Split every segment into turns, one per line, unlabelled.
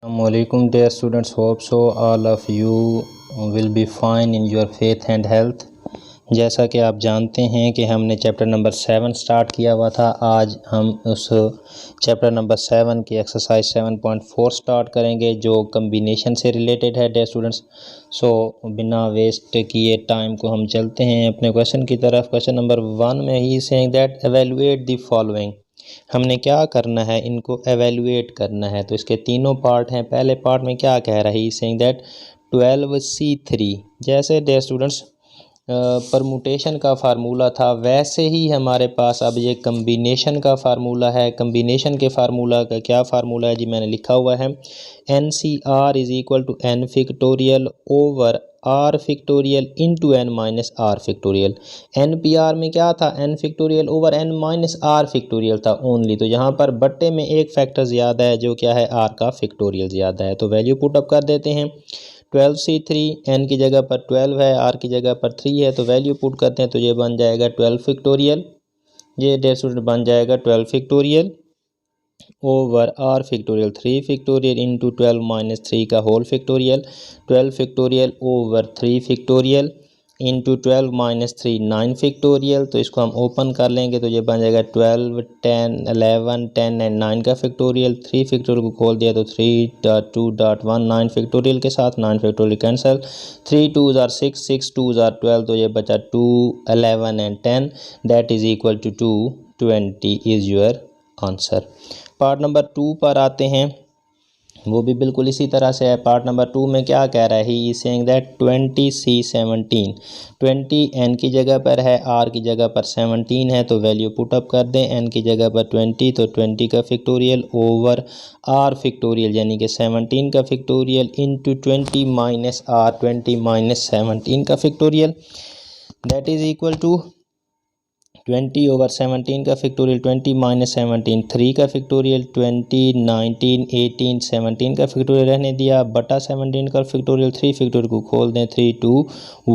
Assalamualaikum dear students, hope so all of you will be fine in your faith and health। जैसा कि आप जानते हैं कि हमने चैप्टर नंबर 7 स्टार्ट किया हुआ था। आज हम उस चैप्टर नंबर 7 की एक्सरसाइज 7.4 स्टार्ट करेंगे जो कम्बिनेशन से रिलेटेड है डियर स्टूडेंट्स। सो बिना वेस्ट किए टाइम को हम चलते हैं अपने क्वेश्चन की तरफ। क्वेश्चन नंबर 1 में he saying that evaluate the following. हमने क्या करना है, इनको एवेलुएट करना है। तो इसके तीनों पार्ट हैं। पहले पार्ट में क्या कह रहा है, सेइंग दैट 12C3। जैसे डियर स्टूडेंट्स परमुटेशन का फार्मूला था, वैसे ही हमारे पास अब ये कम्बिनेशन का फार्मूला है। कम्बिनेशन के फार्मूला का क्या फार्मूला है जी, मैंने लिखा हुआ है NCR is equal to N factorial over R factorial into N minus R factorial. NPR में क्या था, N factorial over N minus R factorial था ओनली। तो यहाँ पर बट्टे में एक फैक्टर ज़्यादा है जो क्या है, R का फैक्टोरियल ज़्यादा है। तो वैल्यू पुट अप कर देते हैं। 12C3 N की जगह पर 12 है, R की जगह पर 3 है, तो वैल्यू पुट करते हैं तो ये बन जाएगा 12 फैक्टोरियल। ये डेढ़ स्टूडेंट बन जाएगा 12 factorial over R factorial 3 factorial into 12 minus 3 का whole factorial. 12 factorial over 3 factorial into 12 minus 3 9 factorial. तो इसको हम ओपन कर लेंगे तो ये बन जाएगा 12 10 11 10 एंड 9 का फैक्टोरियल। 3 फैक्टोरियल को खोल दिया तो 3.2.1 9 फैक्टोरियल के साथ 9 factorial cancel. 3 2s are 6 6 2s are 12, तो ये बचा 2 11 and 10 that is equal to 220 is your answer. Part number 2 पर आते हैं, वो भी बिल्कुल इसी तरह से है। पार्ट नंबर 2 में क्या कह रहा है, ही is saying that 20C17। 20 N की जगह पर है, R की जगह पर 17 है, तो वैल्यू पुट अप कर दें। N की जगह पर 20, तो 20 का फैक्टोरियल ओवर R फैक्टोरियल यानी कि 17 का factorial into 20 minus R 20 minus 17 का factorial that is equal to 20 over 17 का फैक्टोरियल 20 माइनस 17 3 का फैक्टोरियल 20 19 18 17 का फैक्टोरियल रहने दिया बटा 17 का फैक्टोरियल 3 फैक्टोरियल को खोल दें 3 2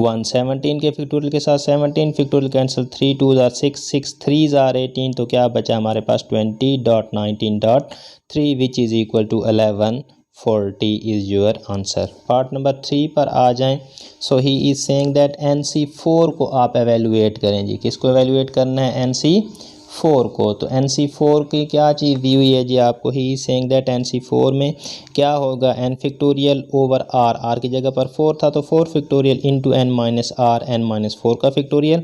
1 17 के फैक्टोरियल के साथ 17 फैक्टोरियल कैंसिल 3 2 आर 6 6 3 आर 18, तो क्या बचा हमारे पास 20.19.3 which is equal to 1140 is your answer. Part number 3 पर आ जाएं। So he is saying that NC4 को आप एवेलुएट करें जी। किसको एवेलुएट करना है, NC4 को। तो NC4 की क्या चीज़ दी हुई है जी आपको, ही इज़ सेइंग दैट NC4 में क्या होगा, N factorial over R, R की जगह पर 4 था तो 4 factorial into N minus R N minus 4 का फैक्टोरियल।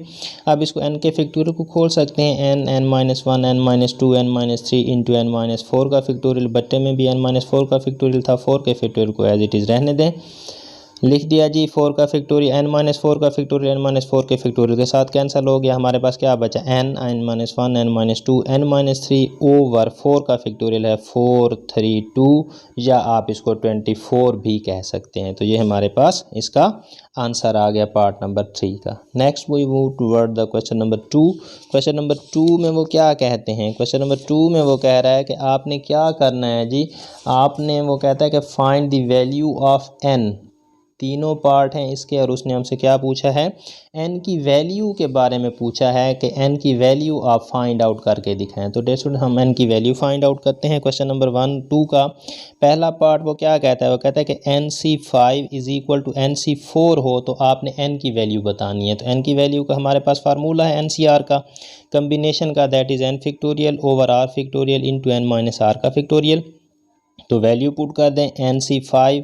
अब इसको N के फैक्टोरियल को खोल सकते हैं, N N minus 1 N minus 2 N minus 3 into N minus 4 का फैक्टोरियल। बट्टे में भी N माइनस 4 का फैक्टोरियल था, 4 के फैक्टोरियल को एज इट इज़ रहने दें। लिख दिया जी 4 का फैक्टोरियल N माइनस 4 का फैक्टोरियल N माइनस 4 के फैक्टोरियल के साथ कैंसिल हो गया। हमारे पास क्या बचा, N N minus 1 N minus 2 N minus 3 over 4 का फैक्टोरियल है 432, या आप इसको 24 भी कह सकते हैं। तो ये हमारे पास इसका आंसर आ गया पार्ट नंबर 3 का। Next we move toward the question number 2। Question number 2 में वो क्या कहते हैं, क्वेश्चन नंबर 2 में वो कह रहा है कि आपने क्या करना है जी, आपने वो कहता है कि find the value of N। तीनों पार्ट हैं इसके, और उसने हमसे क्या पूछा है, N की वैल्यू के बारे में पूछा है कि N की वैल्यू आप फाइंड आउट करके दिखाएं। तो डेट हम N की वैल्यू फाइंड आउट करते हैं। क्वेश्चन नंबर 1 2 का पहला पार्ट वो क्या कहता है, वो कहता है कि NC5 is equal to NC4 हो तो आपने N की वैल्यू बतानी है। तो N की वैल्यू का हमारे पास फार्मूला है NCR का कम्बिनेशन का, that is N factorial over R factorial into N minus R का फैक्टोरियल। तो वैल्यू पुट कर दें, NC5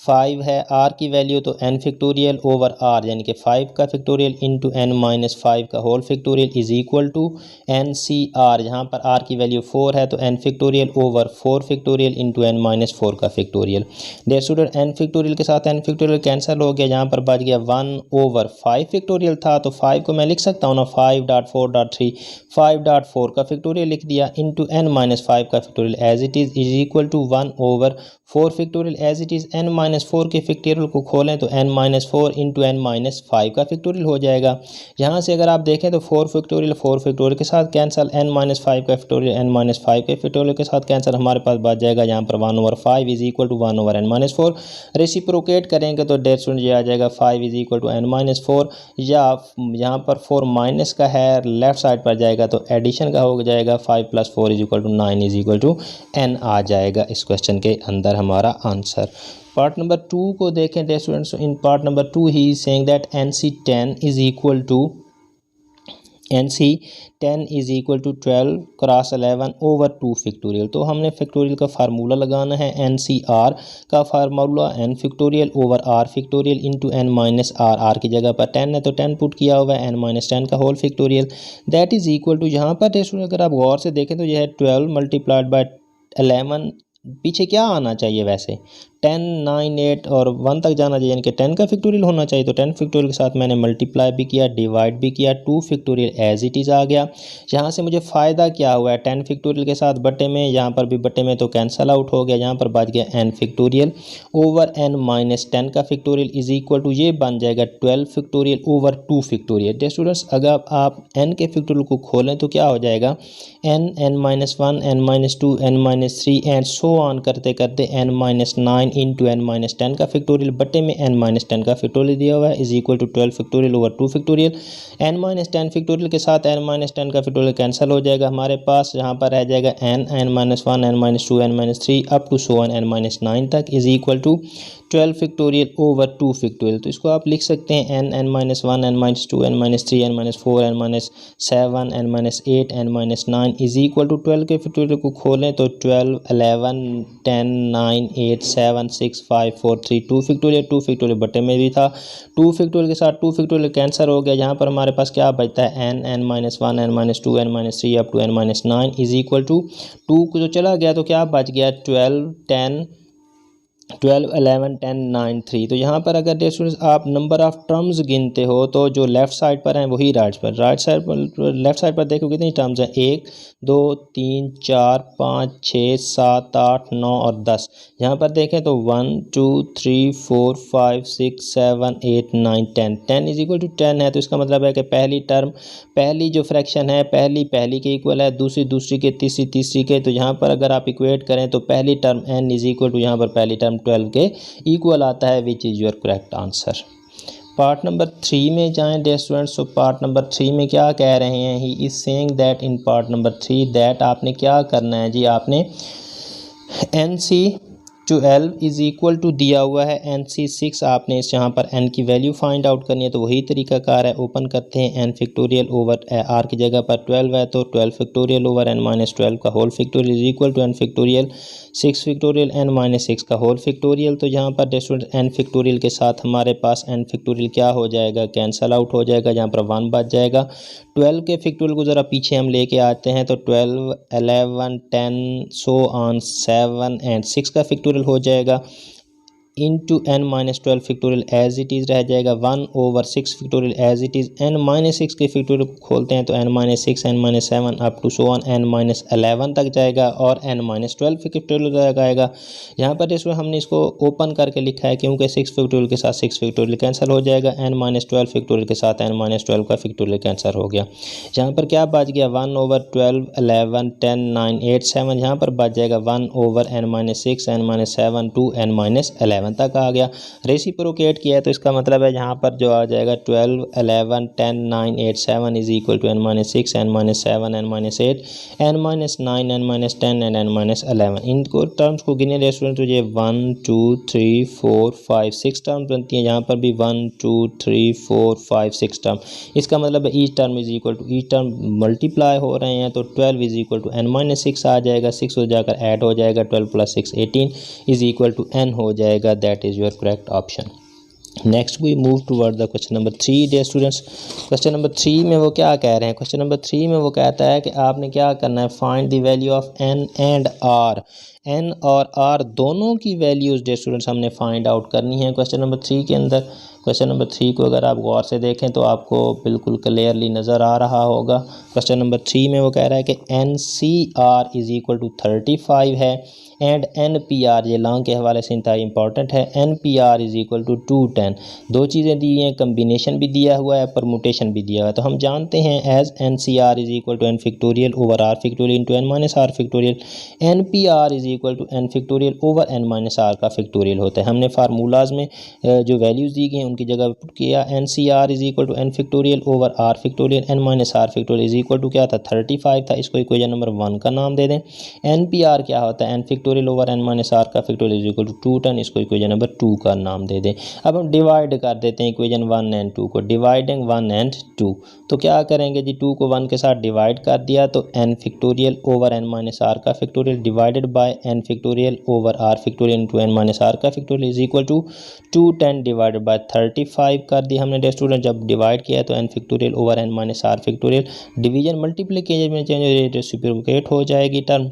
5 है, R की वैल्यू तो N फैक्टोरियल ओवर R यानी कि 5 का फैक्टोरियल इंटू N माइनस 5 का whole factorial is equal to NCR। यहाँ पर R की वैल्यू 4 है तो N factorial over 4 factorial into N minus 4 का factorial. Dear student N factorial के साथ N फैक्टोरियल कैंसिल हो गया, यहाँ पर बच गया 1 ओवर 5 फैक्टोरियल था, तो 5 को मैं लिख सकता हूँ ना 5.4.3 5.4 का फैक्टोरियल लिख दिया इंटू N माइनस 5 का factorial as it is equal to 1 over 4 factorial as it is N -4 के फैक्टोरियल को खोलें तो n-4 इंटू n-5 का फैक्टोरियल हो जाएगा। यहाँ से अगर आप देखें तो 4 फैक्टोरियल के साथ कैंसिल, n-5 का फैक्टोरियल n-5 के फैक्टोरियल के साथ कैंसिल, हमारे पास बच जाएगा यहाँ पर 1/5 is equal to 1/n-4। Reciprocate करेंगे तो डेयर स्टूडेंट ये आ जाएगा 5 इज इक्वल टू n-4, या यहाँ पर 4 माइनस का है लेफ्ट साइड पर जाएगा तो एडिशन का हो जाएगा 5 + 4 is equal to 9 is equal to n आ जाएगा इस क्वेश्चन के अंदर हमारा आंसर। पार्ट नंबर 2 को देखें dear students. In part number 2 he is saying that NC10 is equal to 12 cross 11 over 2 factorial. तो हमने फैक्टोरियल का फार्मूला लगाना है। NCR का formula n factorial over r factorial into n-r की जगह पर 10 है तो 10 पुट किया हुआ है, n-10 का whole factorial that is equal to, यहाँ पर अगर आप गौर से देखें तो यह है 12 मल्टीप्लाइड बाय 11, पीछे क्या आना चाहिए वैसे 10, 9, 8 और 1 तक जाना चाहिए, यानी कि 10 का फैक्टोरियल होना चाहिए। तो 10 फैक्टोरियल के साथ मैंने मल्टीप्लाई भी किया, डिवाइड भी किया, 2 फैक्टोरियल एज इट इज़ आ गया। यहाँ से मुझे फ़ायदा क्या हुआ है, 10 फैक्टोरियल के साथ बटे में, यहाँ पर भी बटे में तो कैंसल आउट हो गया, यहाँ पर बच गया n फैक्टोरियल ओवर n-10 का फैक्टोरियल इज इक्वल टू, ये बन जाएगा 12 factorial over 2 factorial. Dear students अगर आप n के फैक्टोरियल को खोलें तो क्या हो जाएगा n, n-1, n-2, n-3 and so on करते करते n-9 इंटू n-10 का फैक्टोरियल बटे में n-10 का फैक्टोरियल दिया हुआ है is equal to 12 factorial over 2 factorial. n-10 factorial के साथ n-10 का फैक्टोरियल कैंसिल हो जाएगा, हमारे पास यहाँ पर रह जाएगा n, n-1, n-2, n-3 up to so on n-9 तक is equal to 12 factorial over 2 factorial. तो इसको आप लिख सकते हैं n, n-1, n-2, n-3, n-4, n-7, n-8, n-9 is equal to 12 के फैक्टोरियल को खोलें तो 12, 11, 10, 9, 8, 7, 6, 5, 4, 3 2 फैक्टोरियल बटे में भी था, 2 फैक्टोरियल के साथ 2 फैक्टोरियल कैंसिल हो गया। यहाँ पर हमारे पास क्या बचता है n, n-1, n-2, n-3 up to n-9 is equal to 2 को जो चला गया तो क्या बच गया 12, 11, 10, 9, 3। तो यहाँ पर अगर डियर स्टूडेंट्स आप नंबर ऑफ टर्म्स गिनते हो तो जो लेफ़्ट साइड पर हैं वही राइट साइड पर लेफ़्ट साइड पर देखो कितनी टर्म्स हैं, 1, 2, 3, 4, 5, 6, 7, 8, 9 और 10। यहाँ पर देखें तो 1, 2, 3, 4, 5, 6, 7, 8, 9, 10 इज इक्वल टू 10 है। तो इसका मतलब है कि पहली टर्म, पहली जो फ्रैक्शन है पहली के इक्वल है, दूसरी के, तीसरी के। तो यहाँ पर अगर आप इक्वेट करें तो पहली term n is equal to, यहाँ पर पहली टर्म 12 के इक्वल आता है, which is your correct answer. Part number 3 में जाएं डियर स्टूडेंट्स। तो पार्ट नंबर 3 में क्या कह रहे हैं, he is saying that in part number 3 that आपने क्या करना है जी, आपने NC12 इज इक्वल टू दिया हुआ है NC6, आपने इस यहाँ पर n की वैल्यू फाइंड आउट करनी है। तो वही तरीकाकार है, ओपन करते हैं n फैक्टोरियल ओवर r की जगह पर 12 है तो 12 फैक्टोरियल ओवर n-12 का whole factorial is equal to n factorial 6 factorial n-6 का होल फैक्टोरियल। तो यहाँ पर स्टूडेंट n फैक्टोरियल के साथ हमारे पास n फैक्टोरियल क्या हो जाएगा, कैंसल आउट हो जाएगा, यहाँ पर 1 बच जाएगा। 12 के फैक्टोरियल को ज़रा पीछे हम लेके आते हैं तो 12, 11, 10 सो ऑन 7 एंड 6 का फैक्टोरियल हो जाएगा into n-12 factorial as it is रह जाएगा, 1 over 6 factorial as it is. n-6 के फैक्टोरियल को खोलते हैं तो n-6, n-7 up to so on n-11 तक जाएगा और n-12 फैक्टोरियल तक आएगा। यहाँ पर इसमें हमने इसको ओपन करके लिखा है क्योंकि 6 फैक्टोरियल के साथ 6 फैक्टोरियल कैंसिल हो जाएगा, n-12 फैक्टोरियल के साथ n-12 का फैक्टोरियल कैंसिल हो गया। यहाँ पर क्या बच गया 1 ओवर 12, 11, 10, 9, 8, 7, यहाँ पर बच जाएगा 1 over n-6, n-7 to n-11 तक आ गया। रेसिप्रोकेट किया है तो इसका मतलब है यहाँ पर जो आ जाएगा 12, 11, 10, 9, 8, 7 is equal to n-6, n-7, n-8, n-9, n-10 and n-11। इनको टर्म्स को गिने रेस्टोरेंट तो ये 1, 2, 3, 4, 5, 6 टर्म्स बनती हैं। यहाँ पर भी 1, 2, 3, 4, 5, 6 टर्म। इसका मतलब है each term is equal to each term multiply हो रहे हैं तो 12 इज इक्वल टू n-6 आ जाएगा, 6 हो जाकर ऐड हो जाएगा, 12 + 6 18 इज इक्वल टू n हो जाएगा। That is your correct option. Next we move toward the question number 3 dear students. Question number 3 में वो क्या कह रहे हैं, question number 3 में वो कहता है कि आपने क्या करना है, find the value of n and r। n और r दोनों की वैल्यूज़ dear students हमने फाइंड आउट करनी है क्वेश्चन नंबर 3 के अंदर। क्वेश्चन नंबर 3 को अगर आप गौर से देखें तो आपको बिल्कुल क्लियरली नज़र आ रहा होगा। क्वेश्चन नंबर 3 में वो कह रहा है कि NCR इज़ इक्वल टू 35 है, एंड NPR ये लॉन्ग के हवाले से इंतहाई इंपॉर्टेंट है। NPR is equal to 210। दो चीज़ें दी हैं, कम्बिनेशन भी दिया हुआ है, परमुटेशन भी दिया हुआ है। तो हम जानते हैं as NCR is equal to n factorial over r factorial into n minus r factorial. NPR is equal to n factorial over n minus r का फैक्टोरियल होता है। हमने फार्मूलाज में जो वैल्यूज़ दी गई हैं उनकी जगह पुट किया। NCR is equal to n factorial over r factorial n minus r factorial is equal to क्या था 35 था। इसको इक्वेशन नंबर 1 का नाम दे दें। NPR क्या होता है n factorial over n minus r का फैक्टोरियल इज़ इक्वल टू 210। इसको इक्वेशन नंबर 2 का नाम दे दें। अब हम डिवाइड कर देते हैं इक्वेशन 1 एंड 2 को। डिवाइडिंग 1 एंड 2 तो क्या करेंगे जी, 2 को 1 के साथ डिवाइड कर दिया तो n factorial over n minus r का factorial divided by n factorial over r factorial into n minus r का factorial is equal to 210 divided by 35 कर दिया हमने डे स्टूडेंट। जब डिवाइड किया तो n factorial over n minus r factorial division multiplication में change reciprocate हो जाएगी टर्म।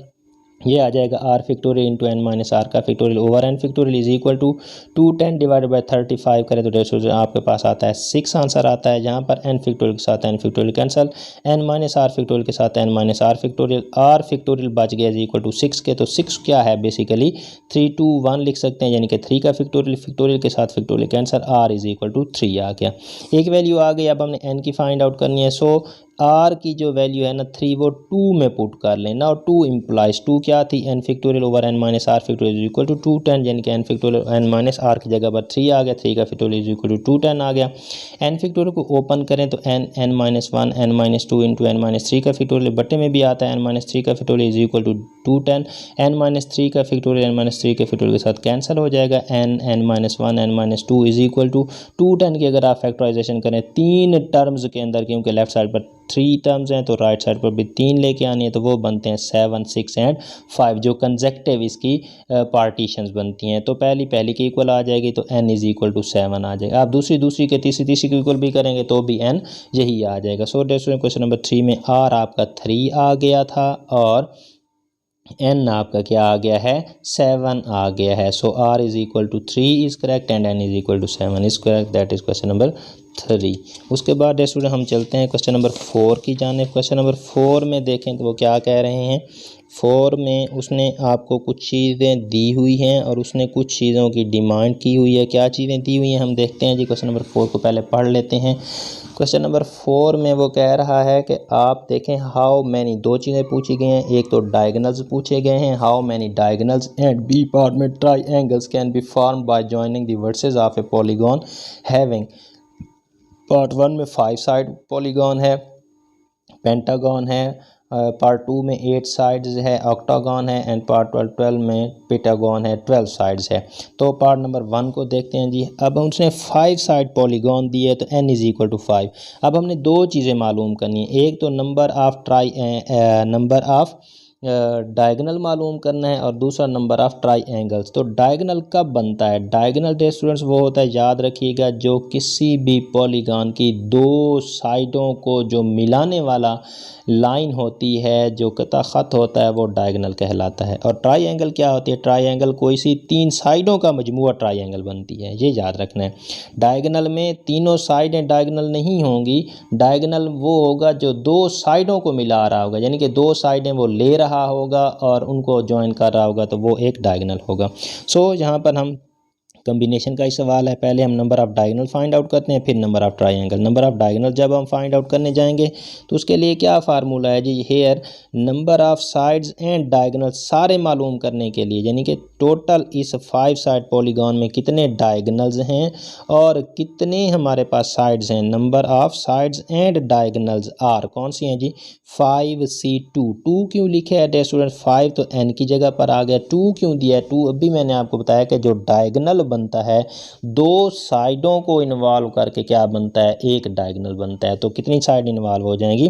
ये आ जाएगा r factorial into n minus r का factorial over n factorial is equal to 210 divided by 35 करें तो रेशो आपके पास आता है 6 आंसर आता है। जहाँ पर n फैक्टोरियल के साथ n factorial cancel, n minus r factorial के साथ n माइनस r फैक्टोरियल बच गया इज इक्वल टू 6 के। तो 6 क्या है बेसिकली 3 2 1 लिख सकते हैं, यानी कि 3 का फैक्टोरियल के साथ factorial cancel, r is equal to 3 आ गया। एक वैल्यू आ गई, अब हमने n की फाइंड आउट करनी है। सो r की जो वैल्यू है ना 3 वो 2 में पुट कर लें ना। 2 इम्प्लाइज 2 क्या थी n factorial over n minus r factorial is equal to 210, यानी कि n factorial n minus r की जगह पर 3 आ गया। 3 का फैक्टोरियल इज इक्वल टू 210 आ गया। n फैक्टोरियल को ओपन करें तो n minus 1 n minus 2 into n minus 3 का फैक्टोरियल बट्टे में भी आता है। n माइनस 3 का factorial is equal to 210। n minus 3 का फैक्टोरियल n माइनस 3 के फैक्टोरियल के साथ कैंसिल हो जाएगा। n minus 1 n minus 2 is equal to 210 की अगर आप फैक्टराइजेशन करें 3 टर्म्स के अंदर, क्योंकि लेफ्ट साइड पर 3 टर्म्स हैं तो राइट साइड पर भी 3 लेके आनी है, तो वो बनते हैं 7 6 एंड 5 जो कंजेक्टिव इसकी पार्टीशंस बनती हैं। तो पहली की इक्वल आ जाएगी तो n इज इक्वल टू 7 आ जाएगा। आप दूसरी के तीसरी की इक्वल भी करेंगे तो भी n यही आ जाएगा। सो क्वेश्चन नंबर 3 में r आपका 3 आ गया था और n आपका क्या आ गया है 7 आ गया है। So r is equal to 3 is correct and n is equal to 7 is correct. That is question number 3। उसके बाद स्टूडेंट हम चलते हैं क्वेश्चन नंबर 4 की जानिब। क्वेश्चन नंबर 4 में देखें तो वो क्या कह रहे हैं। 4 में उसने आपको कुछ चीज़ें दी हुई हैं और उसने कुछ चीज़ों की डिमांड की हुई है। क्या चीज़ें दी हुई हैं हम देखते हैं जी। क्वेश्चन नंबर 4 को पहले पढ़ लेते हैं। क्वेश्चन नंबर 4 में वो कह रहा है कि आप देखें हाउ मैनी, दो चीज़ें पूछी गई हैं। एक तो डायगनल्स पूछे गए हैं, how many diagonals and B part में triangles can be form by joining the vertices of a polygon having. Part 1 में 5 साइड पॉलीगॉन है, पेंटागन है। पार्ट 2 में 8 साइड्स है, ऑक्टागन है। एंड पार्ट 12 में पेंटागन है, 12 साइड्स है। तो पार्ट नंबर 1 को देखते हैं जी। अब उसने 5 साइड पॉलीगॉन दिए तो n इज इक्वल टू 5। अब हमने दो चीज़ें मालूम करनी है, एक तो नंबर ऑफ डायगनल मालूम करना है और दूसरा नंबर ऑफ ट्राइंगल्स। तो डायगनल कब बनता है, डायगनल डे स्टूडेंट्स वो होता है, याद रखिएगा, जो किसी भी पॉलीगॉन की दो साइडों को जो मिलाने वाला लाइन होती है, जो कता ख़त होता है, वो डायगनल कहलाता है। और ट्राइंगल क्या होती है, ट्राइंगल कोई सी 3 साइडों का मजमूआ ट्राइंगल बनती है, ये याद रखना है। डायगनल में तीनों साइडें डायगनल नहीं होंगी, डायगनल वो होगा जो 2 साइडों को मिला रहा होगा, यानी कि 2 साइडें वो ले रहा होगा और उनको ज्वाइन कर रहा होगा, तो वो एक डायगनल होगा। सो यहाँ पर हम कम्बिनेशन का ही सवाल है। पहले हम number of diagonal find out करते हैं, फिर number of triangle. Number of diagonal जब हम फाइंड आउट करने जाएंगे तो उसके लिए क्या फार्मूला है जी, here number of sides and diagonal सारे मालूम करने के लिए, यानी कि टोटल इस 5 साइड पॉलीगॉन में कितने डायगनल्स हैं और कितने हमारे पास साइड्स हैं। Number of sides and diagonals are कौन सी हैं जी, 5C2। 2 क्यों लिखे है स्टूडेंट, 5 तो n की जगह पर आ गया, 2 क्यों दिया है, 2 अभी मैंने आपको बताया कि जो डायगनल बनता है 2 साइडों को इन्वॉल्व करके क्या बनता है, एक डायगनल बनता है। तो कितनी साइड इन्वॉल्व हो जाएंगी,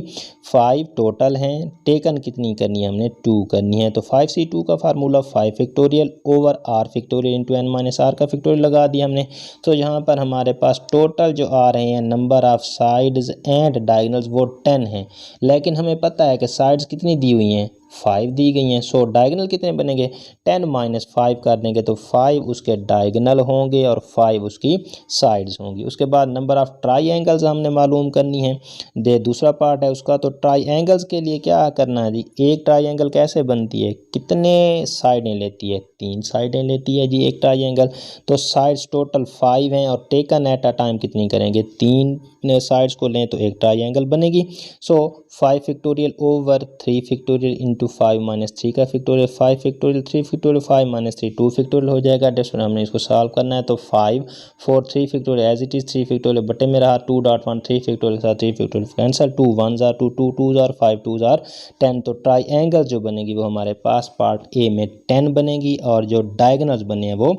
5 टोटल हैं, टेकन कितनी करनी है हमने, 2 करनी है। तो 5C2 का formula 5 factorial over r factorial into n minus r का फैक्टोरियल लगा दिया हमने। तो यहाँ पर हमारे पास टोटल जो आ रहे हैं number of sides and diagonals वो 10 हैं, लेकिन हमें पता है कि साइड्स कितनी दी हुई हैं, 5 दी गई हैं। सो डायगनल कितने बनेंगे, 10 माइनस 5 कर देंगे तो 5 उसके डायगनल होंगे और 5 उसकी साइड्स होंगी। उसके बाद नंबर ऑफ ट्राई एंगल्स हमने मालूम करनी है। दूसरा पार्ट है उसका, तो ट्राई एंगल्स के लिए क्या करना है जी, एक ट्राई एंगल कैसे बनती है, कितने साइडें लेती है, 3 साइडें लेती है जी एक ट्राई एंगल। तो साइड्स टोटल 5 हैं और टेकन एट अ टाइम कितनी करेंगे, 3 साइड्स को लें तो एक ट्राई एंगल बनेगी। सो 5 factorial over 3 factorial into 5 minus 3 का factorial, 5 factorial 3 factorial 5 minus 3 2 factorial हो जाएगा। डेस्टोर हमने इसको सॉल्व करना है तो 5 4 3 factorial as it is 3 factorial बटे में रहा 2.1 3 फैक्टोरियल के साथ 3 factorial cancel, 2 1 are 2 2 2 are 5 2 are 10। तो ट्राई एंगल जो बनेगी वो हमारे पास पार्ट ए में 10 बनेगी और जो डायगोनल्स बने हैं वो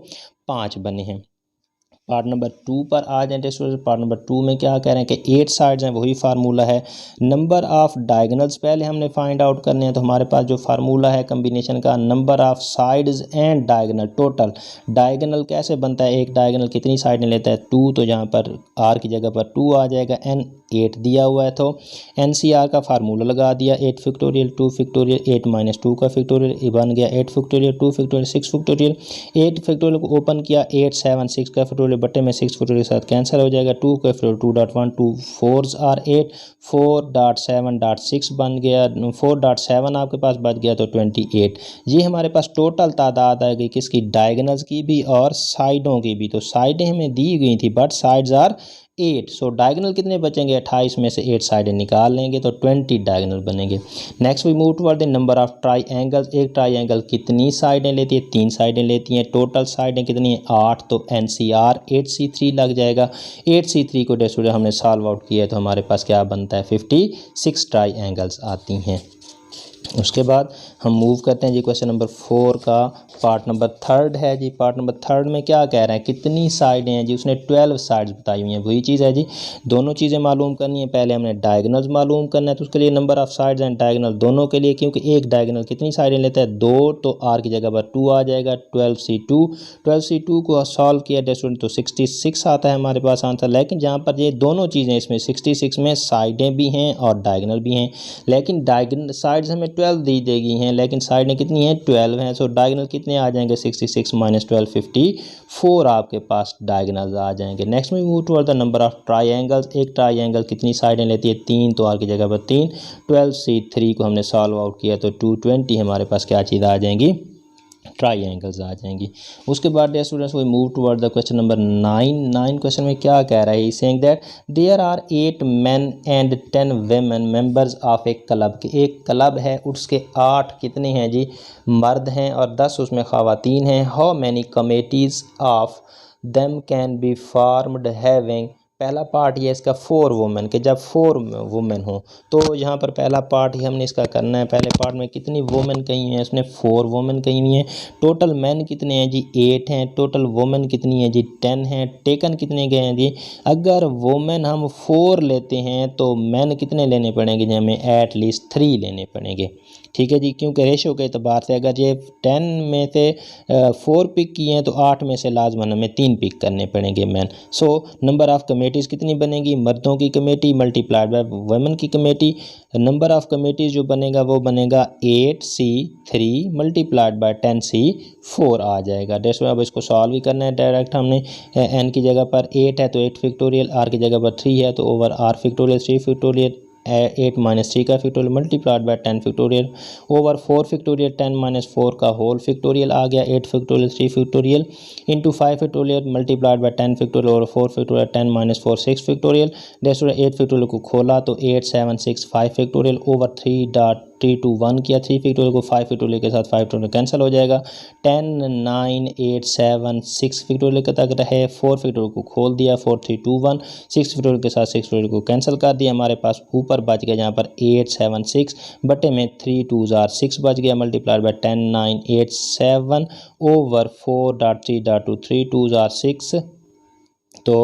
5 बने हैं। पार्ट नंबर 2 पर आ जाए स्टूडेंट्स। पार्ट नंबर 2 में क्या कह रहे हैं कि 8 साइड्स हैं, वही फार्मूला है। नंबर ऑफ डायगोनल्स पहले हमने फाइंड आउट करने हैं, तो हमारे पास जो फार्मूला है कम्बिनेशन का, number of sides and diagonal total. Diagonal कैसे बनता है, एक डायगोनल कितनी साइडें लेता है 2, तो यहाँ पर आर की जगह पर 2 आ जाएगा, एन 8 दिया हुआ है तो NCR का फार्मूला लगा दिया, 8 फैक्टोरियल 2 फैक्टोरियल 8 माइनस 2 का फैक्टोरियल बन गया 8 फैक्टोरियल 2 फैक्टोरियल 6 फैक्टोरियल। 8 फैक्टोरियल को ओपन किया 8 7 6 का फैक्टोरियल बटे में 6 फैक्टोरियल के साथ कैंसिल हो जाएगा, 2 का फैक्टोरियल 2.1 2 4s आर 8 4.7.6 बन गया, 4.7 आपके पास बच गया तो 28। ये हमारे पास टोटल तादाद आ गई किसकी, डायगोनल्स की भी और साइडों की भी। तो साइडें हमें दी गई थी but sides are 8। So diagonal कितने बचेंगे, 28 में से 8 साइडें निकाल लेंगे तो 20 डायगोनल बनेंगे। Next we move toward the number of triangles. एक ट्राई एंगल कितनी साइडें लेती है, 3 साइडें लेती हैं। टोटल साइडें कितनी है 8, तो NCR 8C3 लग जाएगा। 8C3 को स्टूडेंट हमने सॉल्व आउट किया है तो हमारे पास क्या बनता है 56 ट्राई एंगल्स आती हैं। उसके बाद हम मूव करते हैं जी क्वेश्चन नंबर 4 का पार्ट नंबर 3 है जी। पार्ट नंबर 3 में क्या कह रहे हैं, कितनी साइडें हैं जी, उसने 12 साइड्स बताई हुई हैं। वही चीज़ है जी, दोनों चीज़ें मालूम करनी है। पहले हमने डायगोनल्स मालूम करना है तो उसके लिए number of sides and diagonal दोनों के लिए, क्योंकि एक डायगोनल कितनी साइडें लेता है 2, तो आर की जगह पर 2 आ जाएगा। 12C2 को सॉल्व किया स्टूडेंट तो 66 आता है हमारे पास आंसर। लेकिन जहाँ पर ये दोनों चीज़ें इसमें 66 में साइडें भी हैं और डायगोनल भी हैं, लेकिन डायगोनल साइड्स हमें 12 दी देगी हैं लेकिन साइडें कितनी हैं 12 हैं। सो डायगोनल कितने आ जाएंगे 66 माइनस 12 54 आपके पास डायगोनल्स आ जाएंगे। नेक्स्ट में move toward the number of triangles. एक ट्राई एंगल कितनी साइडें लेती है 3, तो आर की जगह पर 3। 12C3 को हमने सॉल्व आउट किया तो 220 हमारे पास क्या चीज़ आ जाएंगी, ट्राई एंगल्स आ जाएंगी। उसके बाद students we move toward the question number 9 question में क्या कह रहा है, saying that there are 8 men and 10 women members of a club. एक क्लब है उसके 8 कितने हैं जी मर्द हैं और 10 उसमें ख़वातीन हैं। How many committees of them can be formed having. पहला पार्ट ये इसका 4 वुमेन के, जब 4 वुमेन हो तो यहाँ पर पहला पार्ट ही हमने इसका करना है। पहले पार्ट में कितनी वुमेन कही हुई हैं, इसने 4 वुमेन कही हुई हैं। टोटल मैन कितने हैं जी 8 हैं, टोटल वुमेन कितनी है जी 10 हैं। टेकन कितने गए हैं जी, अगर वुमेन हम 4 लेते हैं तो मैन कितने लेने पड़ेंगे जी, हमें एट लीस्ट 3 लेने पड़ेंगे। ठीक है जी, क्योंकि रेशो के अतबार से अगर ये 10 में से 4 पिक किए हैं तो 8 में से लाजमन हमें 3 पिक करने पड़ेंगे man. So number of committees कितनी बनेगी, मर्दों की कमेटी मल्टीप्लाइड बाय वुमेन की कमेटी। नंबर ऑफ कमेटीज़ जो बनेगा वो बनेगा 8C3 मल्टीप्लाइड बाय 10C4 आ जाएगा। डेस्ट अब इसको सॉल्व ही करना है डायरेक्ट। हमने n की जगह पर 8 है तो 8 फैक्टोरियल, r की जगह पर 3 है तो over r factorial 3 factorial 8 minus 3 का factorial multiplied by 10 factorial over 4 factorial 10 minus 4 का होल फैक्टोरियल आ गया 8 factorial 3 factorial into 5 factorial multiplied by 10 factorial over 4 factorial 10 minus 4 6 factorial. डेस्ट 8 फैक्टोरियल को खोला तो 8 7 6 5 फैक्टोरियल ओवर 3.321 किया 3 फैक्टोरियल को 5 फैक्टोरियल के साथ 5 फैक्टोरियल कैंसिल हो जाएगा। 10 9 8 7 6 फैक्टोरियल के तक रहे। 4 फैक्टोरियल को खोल दिया 4321 6 फैक्टोरियल के साथ 6 फैक्टोरियल को कैंसिल कर दिया। हमारे पास ऊपर बच गया यहाँ पर 876 बटे में 3 2 6 बच गया मल्टीप्लाइड बाय 10 9 8 7 ओवर 4.3.2 3 2 6। तो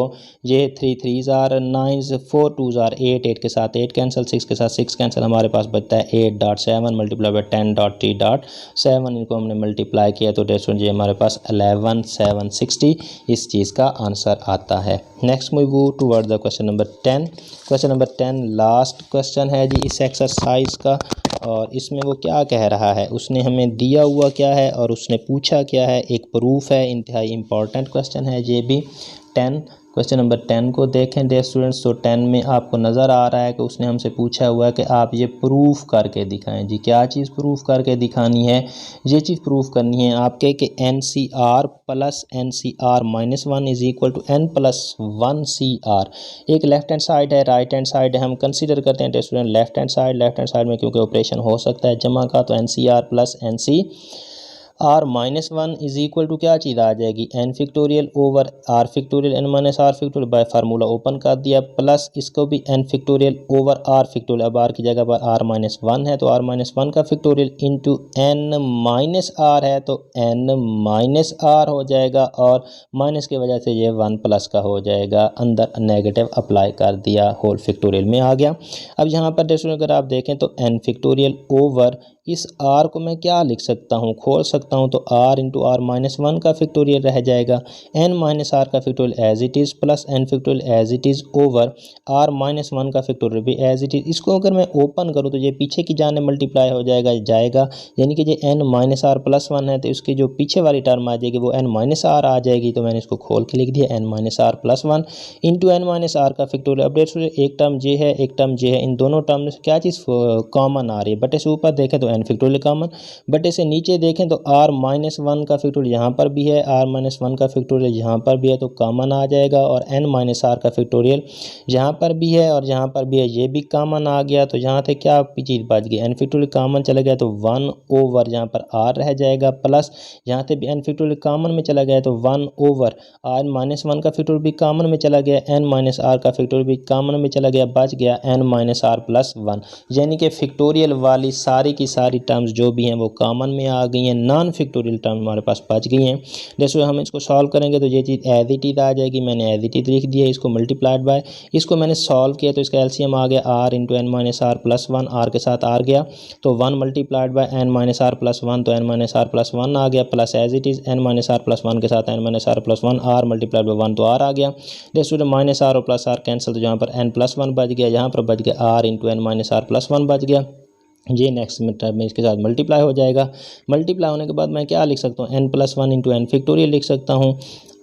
ये 3 3 9 4 2 8 8 के साथ 8 कैंसिल 6 के साथ 6 कैंसिल। हमारे पास बचता है 8.7 मल्टीप्लाई बाय 10.3.7। इनको हमने मल्टीप्लाई किया तो डेस्टोन जी हमारे पास 11760 इस चीज़ का आंसर आता है। Next move toward the question number 10। Question number 10 last question है जी इस एक्सरसाइज का। और इसमें वो क्या कह रहा है, उसने हमें दिया हुआ क्या है और उसने पूछा क्या है, एक प्रूफ है। इंतहाई इम्पॉर्टेंट क्वेश्चन है ये भी। 10 क्वेश्चन नंबर 10 को देखें डियर स्टूडेंट्स। तो 10 में आपको नज़र आ रहा है कि उसने हमसे पूछा हुआ है कि आप ये प्रूफ करके दिखाएं जी। क्या चीज़ प्रूफ करके दिखानी है? ये चीज़ प्रूफ करनी है आपके कि NCR plus NCR minus 1 is equal to N plus 1 CR। एक लेफ्ट हैंड साइड है, राइट हैंड साइड है। हम कंसिडर करते हैं dear student left hand side में क्योंकि ऑपरेशन हो सकता है जमा का, तो NCR plus NCR minus 1 is equal to क्या चीज़ आ जाएगी, N factorial over R factorial N minus R factorial by formula open कर दिया, प्लस इसको भी N factorial over R factorial. अब R की जगह पर R माइनस 1 है तो R माइनस 1 का factorial into N minus R है तो N माइनस R हो जाएगा, और माइनस की वजह से ये 1 प्लस का हो जाएगा। अंदर नेगेटिव अप्लाई कर दिया, होल फैक्टोरियल में आ गया। अब यहाँ पर देखो अगर आप देखें तो N फैक्टोरियल ओवर इस R को मैं क्या लिख सकता हूँ, खोल सकता हूँ, तो R इंटू R माइनस 1 का फैक्टोरियल रह जाएगा, N माइनस R का factorial as it is plus N factorial as it is over R minus 1 का फैक्टोरियल भी एज इट इज़। इसको अगर मैं ओपन करूँ तो ये पीछे की जाने मल्टीप्लाई हो जाएगा यानी कि ये N माइनस R प्लस 1 है तो इसकी जो पीछे वाली टर्म आ जाएगी वो N माइनस R आ जाएगी। तो मैंने इसको खोल के लिख दिया N minus R plus 1 into N minus R का फैक्टोरियल। अपडेट एक टर्म ये है, एक टर्म ये है, इन दोनों टर्म में क्या चीज़ कॉमन आ रही है। बटे से ऊपर देखें तो N फैक्टोरियल कॉमन, बटे से नीचे देखें तो R माइनस 1 का फैक्टोरियल यहाँ पर भी है, R माइनस 1 का फैक्टोरियल यहाँ पर भी है तो कॉमन आ जाएगा, और N माइनस R का फैक्टोरियल यहाँ पर भी है और यहाँ पर भी है, ये भी कॉमन आ गया। तो यहाँ से क्या चीज़ बच गई, N फैक्टोरियल कॉमन चला गया तो 1 ओवर यहाँ पर R रह जाएगा, प्लस यहाँ से भी N फैक्टोरियल कॉमन में चला गया तो 1 ओवर R माइनस 1 का फैक्टोरियल भी कॉमन में चला गया, N माइनस R का फैक्टोरियल भी कॉमन में चला गया, बच गया N माइनस R प्लस 1। यानी कि फैक्टोरियल वाली सारी की सारी टर्म्स जो भी हैं वो कॉमन में आ गई हैं, नॉन फैक्टोरियल टर्म हमारे पास बच गई हैं। जैसे हम इसको सॉल्व करेंगे तो ये चीज़ एज इट इज़ आ जाएगी, मैंने एज इट इज़ लिख दिया, इसको मल्टीप्लाइड बाय, इसको मैंने सॉल्व किया तो इसका एलसीएम आ गया R into N minus R plus 1, R के साथ R गया तो 1 multiplied by N minus R plus 1 तो N माइनस R प्लस 1 आ गया, plus as it is N minus R plus 1 के साथ N minus R plus 1 R multiplied by 1 तो R आ गया। जैसे माइनस R और प्लस R कैंसिल तो यहाँ पर N प्लस 1 बच गया, यहाँ पर बच गया R into N minus R plus 1 बच गया। ये नेक्स्ट टर्म में इसके साथ मल्टीप्लाई हो जाएगा। मल्टीप्लाई होने के बाद मैं क्या लिख सकता हूँ, N plus 1 into N factorial लिख सकता हूँ,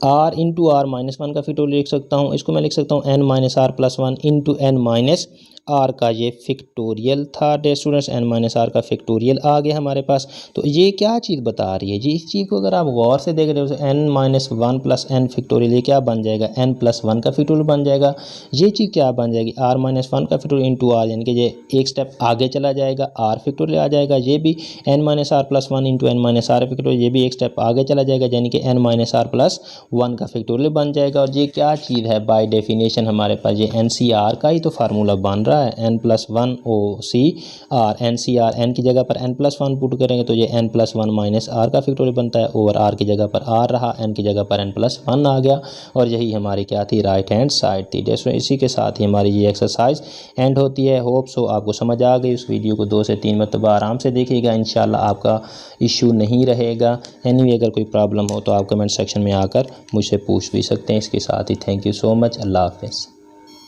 R इंटू R माइनस 1 का फैक्टोरियल लिख सकता हूँ, इसको मैं लिख सकता हूँ N minus R plus 1 into N minus R का ये फैक्टोरियल था day students, N minus R का फैक्टोरियल आ गया हमारे पास। तो ये क्या चीज़ बता रही है जी, इस चीज़ को अगर आप गौर से देख रहे हो N minus 1 plus N factorial ये क्या बन जाएगा, N प्लस 1 का फैक्टोरियल बन जाएगा। ये चीज़ क्या बन जाएगी, R माइनस 1 का फैक्टोरियल इंटू R, यानी कि ये एक स्टेप आगे चला जाएगा, R फैक्टोरियल आ जाएगा। ये भी N minus R plus 1 into N minus R factorial, ये भी एक स्टेप आगे चला जाएगा, यानी कि N माइनस R प्लस 1 का फैक्टोरियल बन जाएगा। और ये क्या चीज़ है, बाय डेफिनेशन हमारे पास ये NCR का ही तो फार्मूला बन रहा है, N plus 1 OCR NCR, N की जगह पर N प्लस 1 पुट करेंगे तो ये N प्लस 1 माइनस R का फैक्टोरियल बनता है, ओवर R की जगह पर R रहा, N की जगह पर N प्लस 1 आ गया, और यही हमारी क्या थी, राइट हैंड साइड थी। जैसे इसी के साथ ही हमारी ये एक्सरसाइज एंड होती है। होप सो आपको समझ आ गई। इस वीडियो को 2 से 3 मरतबा आराम से देखिएगा, इंशाल्लाह आपका इशू नहीं रहेगा। एनीवे अगर कोई प्रॉब्लम हो तो आप कमेंट सेक्शन में आकर मुझसे पूछ भी सकते हैं। इसके साथ ही थैंक यू सो मच, अल्लाह हाफ़िज़।